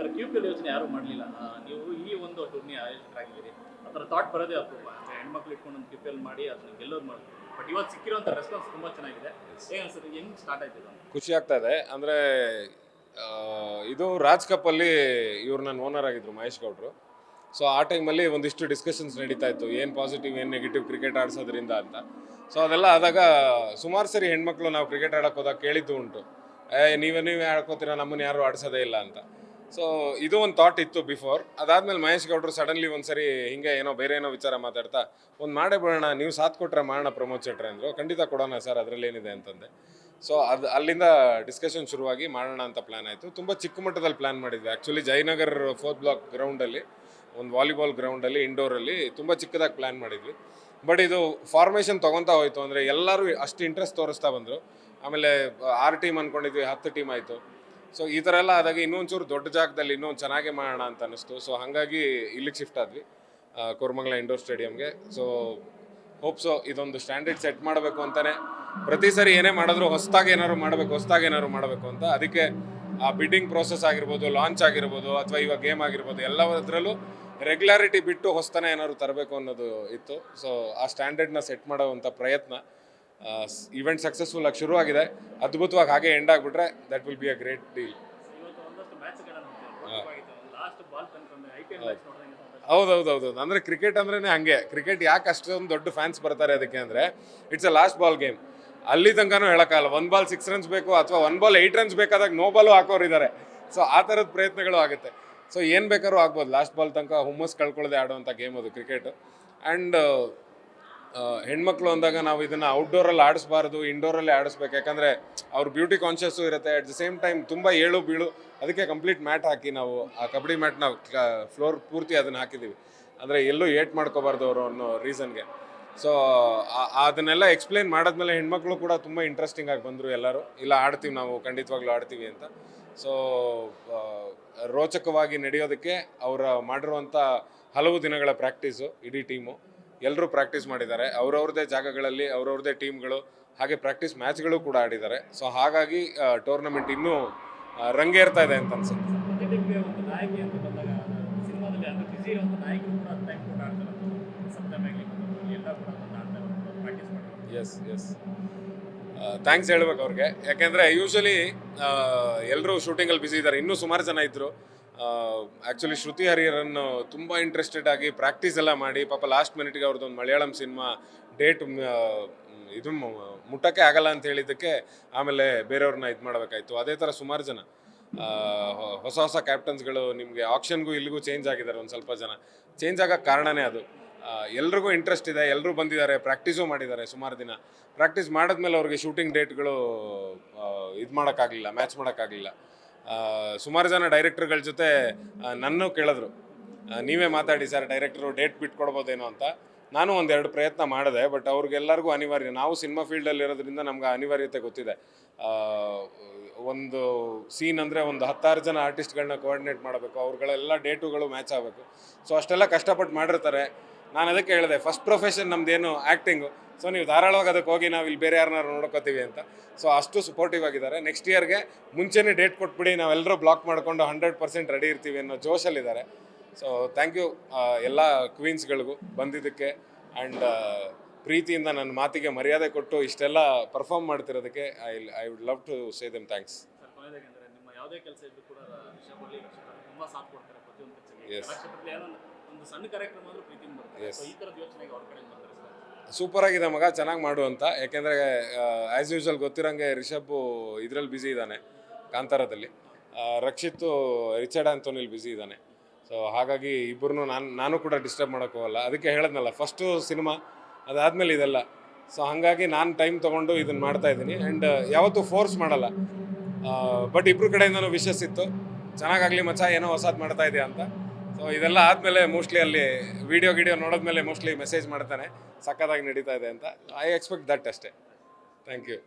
Sir QPL ಯೋಚನೆ ಯಾರು ಮಾಡಲಿಲ್ಲ. ನೀವು ಈ ಒಂದು ಟೂರ್ನಿ ಆಯೋಜಕರಾಗಿದ್ದೀರಿ. ಆ ಥರ ಥಾಟ್ ಬರೋದೇ ಅಪರೂಪ. ಅಂದರೆ ಹೆಣ್ಮಕ್ಳು ಇಟ್ಕೊಂಡು ಒಂದು QPL ಮಾಡಿ ಅದನ್ನ ಗೆಲ್ಲೋದು ಮಾಡ್ತೀವಿ. ಬಟ್ ಇವತ್ತು ಸಿಕ್ಕಿರುವಂಥ ರೆಸ್ಪಾನ್ಸ್ ತುಂಬ ಚೆನ್ನಾಗಿದೆ. ಹೇಗೆ ಅನ್ಸುತ್ತೆ, ಹೆಂಗೆ ಸ್ಟಾರ್ಟ್ ಆಯ್ತು ಇದು? ಖುಷಿ ಆಗ್ತಾ ಇದೆ. ಅಂದರೆ ಇದು ರಾಜ್ ಕಪ್ಪಲ್ಲಿ ಇವ್ರು ನನ್ನ ಓನರ್ ಆಗಿದ್ರು ಮಹೇಶ್ ಗೌಡ್ರು. ಸೊ ಆ ಟೈಮಲ್ಲಿ ಒಂದಿಷ್ಟು ಡಿಸ್ಕಷನ್ಸ್ ನಡೀತಾ ಇತ್ತು, ಏನು ಪಾಸಿಟಿವ್ ಏನು ನೆಗೆಟಿವ್ ಕ್ರಿಕೆಟ್ ಆಡಿಸೋದ್ರಿಂದ ಅಂತ. ಸೊ ಅದೆಲ್ಲ ಆದಾಗ ಸುಮಾರು ಸರಿ ಹೆಣ್ಮಕ್ಳು ನಾವು ಕ್ರಿಕೆಟ್ ಆಡೋಕೆ ಹೋದಾಗ ಕೇಳಿದ್ದು ಉಂಟು, ನೀವೇ ಆಡ್ಕೋತೀರಾ, ನಮ್ಮನ್ನು ಯಾರು ಆಡಿಸೋದೇ ಇಲ್ಲ ಅಂತ. ಸೊ ಇದು ಒಂದು ಥಾಟ್ ಇತ್ತು ಬಿಫೋರ್. ಅದಾದಮೇಲೆ ಮಹೇಶ್ ಗೌಡ್ರು ಸಡನ್ಲಿ ಒಂದ್ಸರಿ ಹಿಂಗೆ ಬೇರೆ ಏನೋ ವಿಚಾರ ಮಾತಾಡ್ತಾ ಒಂದು ಮಾಡೇ ಬಿಡೋಣ, ನೀವು ಸಾಥ್ ಕೊಟ್ಟರೆ ಮಾಡೋಣ ಪ್ರಮೋದ್ ಚಟ್ರೆ ಅಂದರು. ಖಂಡಿತ ಕೊಡೋಣ ಸರ್, ಅದರಲ್ಲಿ ಏನಿದೆ ಅಂತಂದೆ. ಸೊ ಅಲ್ಲಿಂದ ಡಿಸ್ಕಷನ್ ಶುರುವಾಗಿ ಮಾಡೋಣ ಅಂತ ಪ್ಲ್ಯಾನ್ ಆಯಿತು. ತುಂಬ ಚಿಕ್ಕ ಮಟ್ಟದಲ್ಲಿ ಪ್ಲ್ಯಾನ್ ಮಾಡಿದ್ವಿ. ಆ್ಯಕ್ಚುಲಿ ಜಯನಗರ್ 4th ಬ್ಲಾಕ್ ಗ್ರೌಂಡಲ್ಲಿ ಒಂದು ವಾಲಿಬಾಲ್ ಗ್ರೌಂಡಲ್ಲಿ ಇಂಡೋರಲ್ಲಿ ತುಂಬ ಚಿಕ್ಕದಾಗಿ ಪ್ಲ್ಯಾನ್ ಮಾಡಿದ್ವಿ. ಬಟ್ ಇದು ಫಾರ್ಮೇಷನ್ ತೊಗೊತಾ ಹೋಯಿತು. ಅಂದರೆ ಎಲ್ಲರೂ ಅಷ್ಟು ಇಂಟ್ರೆಸ್ಟ್ ತೋರಿಸ್ತಾ ಬಂದರು. ಆಮೇಲೆ 6 ಟೀಮ್ ಅಂದ್ಕೊಂಡಿದ್ವಿ, 10 ಟೀಮ್ ಆಯಿತು. ಸೊ ಈ ಥರ ಎಲ್ಲ ಆದಾಗ ಇನ್ನೊಂಚೂರು ದೊಡ್ಡ ಜಾಗದಲ್ಲಿ ಇನ್ನೊಂದು ಚೆನ್ನಾಗೇ ಮಾಡೋಣ ಅಂತ ಅನ್ನಿಸ್ತು. ಸೊ ಹಾಗಾಗಿ ಇಲ್ಲಿಗೆ ಶಿಫ್ಟ್ ಆದ್ವಿ, ಕೋರಮಂಗಲ ಇಂಡೋರ್ ಸ್ಟೇಡಿಯಮ್ಗೆ. ಸೊ ಹೋಪ್ಸೋ ಇದೊಂದು ಸ್ಟ್ಯಾಂಡರ್ಡ್ ಸೆಟ್ ಮಾಡಬೇಕು ಅಂತಲೇ ಪ್ರತಿ ಸರಿ ಏನೇ ಮಾಡಿದ್ರು ಹೊಸದಾಗಿ ಏನಾದ್ರು ಮಾಡಬೇಕು ಅಂತ. ಅದಕ್ಕೆ ಆ ಬಿಡ್ಡಿಂಗ್ ಪ್ರೋಸೆಸ್ ಆಗಿರ್ಬೋದು, ಲಾಂಚ್ ಆಗಿರ್ಬೋದು, ಅಥವಾ ಇವಾಗ ಗೇಮ್ ಆಗಿರ್ಬೋದು, ಎಲ್ಲದರಲ್ಲೂ ರೆಗ್ಯುಲಾರಿಟಿ ಬಿಟ್ಟು ಹೊಸತನ ಏನಾದ್ರು ತರಬೇಕು ಅನ್ನೋದು ಇತ್ತು. ಸೊ ಆ ಸ್ಟ್ಯಾಂಡರ್ಡ್ನ ಸೆಟ್ ಮಾಡೋವಂಥ ಪ್ರಯತ್ನ ಈವೆಂಟ್ ಸಕ್ಸಸ್ಫುಲ್ ಆಗಿ ಶುರುವಾಗಿದೆ. ಅದ್ಭುತವಾಗಿ ಹಾಗೆ ಎಂಡ್ ಆಗಿಬಿಟ್ರೆ that will be a great deal. ಹೌದೌದೌದು. ಅಂದರೆ ಕ್ರಿಕೆಟ್ ಅಂದ್ರೇ ಹಂಗೆ. ಕ್ರಿಕೆಟ್ ಯಾಕೆ ಅಷ್ಟೊಂದು ದೊಡ್ಡ ಫ್ಯಾನ್ಸ್ ಬರ್ತಾರೆ ಅದಕ್ಕೆ ಅಂದರೆ it's a last ball game. ಅಲ್ಲಿ ತನಕನೂ ಹೇಳೋಕ್ಕಾಗಲ್ಲ. 1 ಬಾಲ್ 6 ರನ್ಸ್ ಬೇಕು, ಅಥವಾ 1 ಬಾಲ್ 8 ರನ್ಸ್ ಬೇಕಾದಾಗ ನೋ ಬಾಲು ಹಾಕೋರಿದ್ದಾರೆ. ಸೊ ಆ ಥರದ ಪ್ರಯತ್ನಗಳು ಆಗುತ್ತೆ. ಸೊ ಏನು ಬೇಕಾದ್ರೂ ಆಗ್ಬೋದು. ಲಾಸ್ಟ್ ಬಾಲ್ ತನಕ ಹುಮ್ಮಸ್ ಕಳ್ಕೊಳ್ಳದೆ ಆಡುವಂಥ ಗೇಮ್ ಅದು ಕ್ರಿಕೆಟು. ಆ್ಯಂಡ್ ಹೆಣ್ಮಕ್ಳು ಅಂದಾಗ ನಾವು ಇದನ್ನು ಔಟ್ಡೋರಲ್ಲಿ ಆಡಿಸ್ಬಾರ್ದು, ಇಂಡೋರಲ್ಲೇ ಆಡಿಸ್ಬೇಕು. ಯಾಕಂದರೆ ಅವ್ರ ಬ್ಯೂಟಿ ಕಾನ್ಷಿಯಸ್ಸು ಇರುತ್ತೆ. ಅಟ್ ದ ಸೇಮ್ ಟೈಮ್ ತುಂಬ ಏಳು ಬೀಳು. ಅದಕ್ಕೆ ಕಂಪ್ಲೀಟ್ ಮ್ಯಾಟ್ ಹಾಕಿ ನಾವು ಆ ಕಬಡ್ಡಿ ಮ್ಯಾಟ್ನ ಫ್ಲೋರ್ ಪೂರ್ತಿ ಅದನ್ನು ಹಾಕಿದ್ದೀವಿ. ಅಂದರೆ ಎಲ್ಲೂ ಏಟ್ ಮಾಡ್ಕೋಬಾರ್ದು ಅವರು ಅನ್ನೋ ರೀಸನ್ಗೆ. ಸೊ ಅದನ್ನೆಲ್ಲ ಎಕ್ಸ್ಪ್ಲೇನ್ ಮಾಡಿದ್ಮೇಲೆ ಹೆಣ್ಮಕ್ಳು ಕೂಡ ತುಂಬ ಇಂಟ್ರೆಸ್ಟಿಂಗ್ ಆಗಿ ಬಂದರು ಎಲ್ಲರೂ. ಇಲ್ಲ ಆಡ್ತೀವಿ, ನಾವು ಖಂಡಿತವಾಗ್ಲೂ ಆಡ್ತೀವಿ ಅಂತ. ಸೊ ರೋಚಕವಾಗಿ ನಡೆಯೋದಕ್ಕೆ ಅವರ ಮಾಡಿರುವಂಥ ಹಲವು ದಿನಗಳ ಪ್ರಾಕ್ಟೀಸು ಇಡೀ ಟೀಮು ಎಲ್ಲರೂ ಪ್ರಾಕ್ಟೀಸ್ ಮಾಡಿದ್ದಾರೆ. ಅವ್ರವ್ರದ್ದೇ ಜಾಗಗಳಲ್ಲಿ ಅವ್ರವ್ರದ್ದೇ ಟೀಮ್ಗಳು, ಹಾಗೆ ಪ್ರಾಕ್ಟೀಸ್ ಮ್ಯಾಚ್ಗಳು ಕೂಡ ಆಡಿದ್ದಾರೆ. ಸೊ ಹಾಗಾಗಿ ಟೂರ್ನಮೆಂಟ್ ಇನ್ನೂ ರಂಗೇರ್ತಾ ಇದೆ ಅಂತ ಅನ್ಸುತ್ತೆ. ಎಸ್ ಥ್ಯಾಂಕ್ಸ್ ಹೇಳ್ಬೇಕು ಅವ್ರಿಗೆ. ಯಾಕೆಂದರೆ ಯೂಶ್ವಲಿ ಎಲ್ಲರೂ ಶೂಟಿಂಗಲ್ಲಿ ಬ್ಯುಸಿ ಇದ್ದಾರೆ. ಇನ್ನೂ ಸುಮಾರು ಜನ ಇದ್ದರು. ಆ್ಯಕ್ಚುಲಿ ಶ್ರುತಿ ಹರಿಹರನ್ ತುಂಬ ಇಂಟ್ರೆಸ್ಟೆಡ್ ಆಗಿ ಪ್ರಾಕ್ಟೀಸ್ ಎಲ್ಲ ಮಾಡಿ, ಪಾಪ ಲಾಸ್ಟ್ ಮಿನಿಟ್ಗೆ ಅವ್ರದ್ದೊಂದು ಮಲಯಾಳಂ ಸಿನಿಮಾ ಡೇಟ್ ಇದು ಮುಟ್ಟಕ್ಕೆ ಆಗಲ್ಲ ಅಂತ ಹೇಳಿದ್ದಕ್ಕೆ ಆಮೇಲೆ ಬೇರೆಯವ್ರನ್ನ ಇದು ಮಾಡಬೇಕಾಯ್ತು. ಅದೇ ಥರ ಸುಮಾರು ಜನ ಹೊಸ ಕ್ಯಾಪ್ಟನ್ಸ್ಗಳು ನಿಮಗೆ ಆಕ್ಷನ್ಗೂ ಇಲ್ಲಿಗೂ ಚೇಂಜ್ ಆಗಿದ್ದಾರೆ. ಒಂದು ಸ್ವಲ್ಪ ಜನ ಚೇಂಜ್ ಆಗೋಕ್ಕೆ ಕಾರಣನೇ ಅದು. ಎಲ್ರಿಗೂ ಇಂಟ್ರೆಸ್ಟ್ ಇದೆ, ಎಲ್ಲರೂ ಬಂದಿದ್ದಾರೆ, ಪ್ರಾಕ್ಟೀಸು ಮಾಡಿದ್ದಾರೆ. ಸುಮಾರು ದಿನ ಪ್ರಾಕ್ಟೀಸ್ ಮಾಡಿದ್ಮೇಲೆ ಅವ್ರಿಗೆ ಶೂಟಿಂಗ್ ಡೇಟ್ಗಳು ಇದು ಮಾಡೋಕ್ಕಾಗಲಿಲ್ಲ, ಮ್ಯಾಚ್ ಮಾಡೋಕ್ಕಾಗಲಿಲ್ಲ. ಸುಮಾರು ಜನ ಡೈರೆಕ್ಟರ್ಗಳ ಜೊತೆ ನನ್ನೂ ಕೇಳಿದ್ರು, ನೀವೇ ಮಾತಾಡಿ ಸರ್, ಡೈರೆಕ್ಟರು ಡೇಟ್ ಬಿಟ್ಕೊಡ್ಬೋದೇನೋ ಅಂತ. ನಾನು ಒಂದೆರಡು ಪ್ರಯತ್ನ ಮಾಡಿದೆ. ಬಟ್ ಅವ್ರಿಗೆಲ್ಲರಿಗೂ ಅನಿವಾರ್ಯ. ನಾವು ಸಿನಿಮಾ ಫೀಲ್ಡಲ್ಲಿ ಇರೋದ್ರಿಂದ ನಮ್ಗೆ ಅನಿವಾರ್ಯತೆ ಗೊತ್ತಿದೆ. ಒಂದು ಸೀನ್ ಅಂದರೆ ಒಂದು 16 ಜನ ಆರ್ಟಿಸ್ಟ್ಗಳನ್ನ ಕೋಆರ್ಡಿನೇಟ್ ಮಾಡಬೇಕು, ಅವ್ರುಗಳೆಲ್ಲ ಡೇಟುಗಳು ಮ್ಯಾಚ್ ಆಗಬೇಕು. ಸೊ ಅಷ್ಟೆಲ್ಲ ಕಷ್ಟಪಟ್ಟು ಮಾಡಿರ್ತಾರೆ. ನಾನು ಅದಕ್ಕೆ ಹೇಳಿದೆ, ಫಸ್ಟ್ ಪ್ರೊಫೆಷನ್ ನಮ್ಮದೇನು ಆ್ಯಕ್ಟಿಂಗು. ಸೊ ನೀವು ಧಾರಾಳವಾಗಿ ಅದಕ್ಕೆ ಹೋಗಿ ನಾವು ಇಲ್ಲಿ ಬೇರೆ ಯಾರನ್ನಾರು ನೋಡ್ಕೋತೀವಿ ಅಂತ. ಸೊ ಅಷ್ಟು ಸಪೋರ್ಟಿವ್ ಆಗಿದ್ದಾರೆ. ನೆಕ್ಸ್ಟ್ ಇಯರ್ಗೆ ಮುಂಚೆನೇ ಡೇಟ್ ಕೊಟ್ಬಿಡಿ, ನಾವೆಲ್ಲರೂ ಬ್ಲಾಕ್ ಮಾಡಿಕೊಂಡು 100% ರೆಡಿ ಇರ್ತೀವಿ ಅನ್ನೋ ಜೋಶಲ್ಲಿದ್ದಾರೆ. ಸೊ ಥ್ಯಾಂಕ್ ಯು ಎಲ್ಲ ಕ್ವೀನ್ಸ್ಗಳಿಗೂ ಬಂದಿದ್ದಕ್ಕೆ. ಆ್ಯಂಡ್ ಪ್ರೀತಿಯಿಂದ ನನ್ನ ಮಾತಿಗೆ ಮರ್ಯಾದೆ ಕೊಟ್ಟು ಇಷ್ಟೆಲ್ಲ ಪರ್ಫಾರ್ಮ್ ಮಾಡ್ತಿರೋದಕ್ಕೆ I would love to say them thanks. ನಿಮ್ಮ ಯಾವುದೇ ಕೆಲಸ ಇದ್ದು ಕೂಡ ತುಂಬ ಸಾಥ್ ಕೊಡ್ತಾರೆ ಪ್ರತಿಯೊಂದು ಕೆಲಸಕ್ಕೆ. ಎಸ್, ಒಂದು ಸಣ್ಣ ಕಾರ್ಯಕ್ರಮ ಆದರೂ ಪ್ರೀತಿಯಿಂದ ಬರ್ತಾರೆ. ಈ ಥರದ ಯೋಚನೆಗೆ ಅವ್ರ ಕಡೆ ಬಂದರೆ ಸೂಪರ್ ಆಗಿದೆ ಮಗ, ಚೆನ್ನಾಗಿ ಮಾಡು ಅಂತ. ಯಾಕೆಂದರೆ ಆ್ಯಸ್ ಯೂಶ್ವಲ್ ಗೊತ್ತಿರೋಂಗೆ ರಿಷಬ್ಬು ಇದರಲ್ಲಿ ಬ್ಯುಸಿ ಇದ್ದಾನೆ, ಕಾಂತಾರದಲ್ಲಿ. ರಕ್ಷಿತ್ತು ರಿಚರ್ಡ್ ಆಂಥೋನಿಲಿ ಬ್ಯುಸಿ ಇದ್ದಾನೆ. ಸೊ ಹಾಗಾಗಿ ಇಬ್ಬರನ್ನೂ ನಾನು ಕೂಡ ಡಿಸ್ಟರ್ಬ್ ಮಾಡೋಕ್ಕೆ ಹೋಗಲ್ಲ. ಅದಕ್ಕೆ ಹೇಳಿದ್ನಲ್ಲ, ಫಸ್ಟು ಸಿನಿಮಾ, ಅದಾದಮೇಲೆ ಇದೆಲ್ಲ. ಸೊ ಹಾಗಾಗಿ ನಾನು ಟೈಮ್ ತೊಗೊಂಡು ಇದನ್ನು ಮಾಡ್ತಾಯಿದ್ದೀನಿ. ಆ್ಯಂಡ್ ಯಾವತ್ತೂ ಫೋರ್ಸ್ ಮಾಡಲ್ಲ. ಬಟ್ ಇಬ್ಬರು ಕಡೆಯಿಂದನೂ ವಿಶಸ್ ಇತ್ತು, ಚೆನ್ನಾಗಾಗಲಿ ಮಚ್ಚ, ಏನೋ ಹೊಸದು ಮಾಡ್ತಾ ಇದೆಯಾ ಅಂತ. ಸೊ ಇದೆಲ್ಲ ಆದಮೇಲೆ ಮೋಸ್ಟ್ಲಿ ಅಲ್ಲಿ ವಿಡಿಯೋ ನೋಡಿದ್ಮೇಲೆ ಮೋಸ್ಟ್ಲಿ ಮೆಸೇಜ್ ಮಾಡ್ತಾನೆ, ಸಕ್ಕತ್ತಾಗಿ ನಡೀತಾ ಇದೆ ಅಂತ. ಐ ಎಕ್ಸ್ಪೆಕ್ಟ್ ದಟ್ ಅಷ್ಟೇ. Thank you.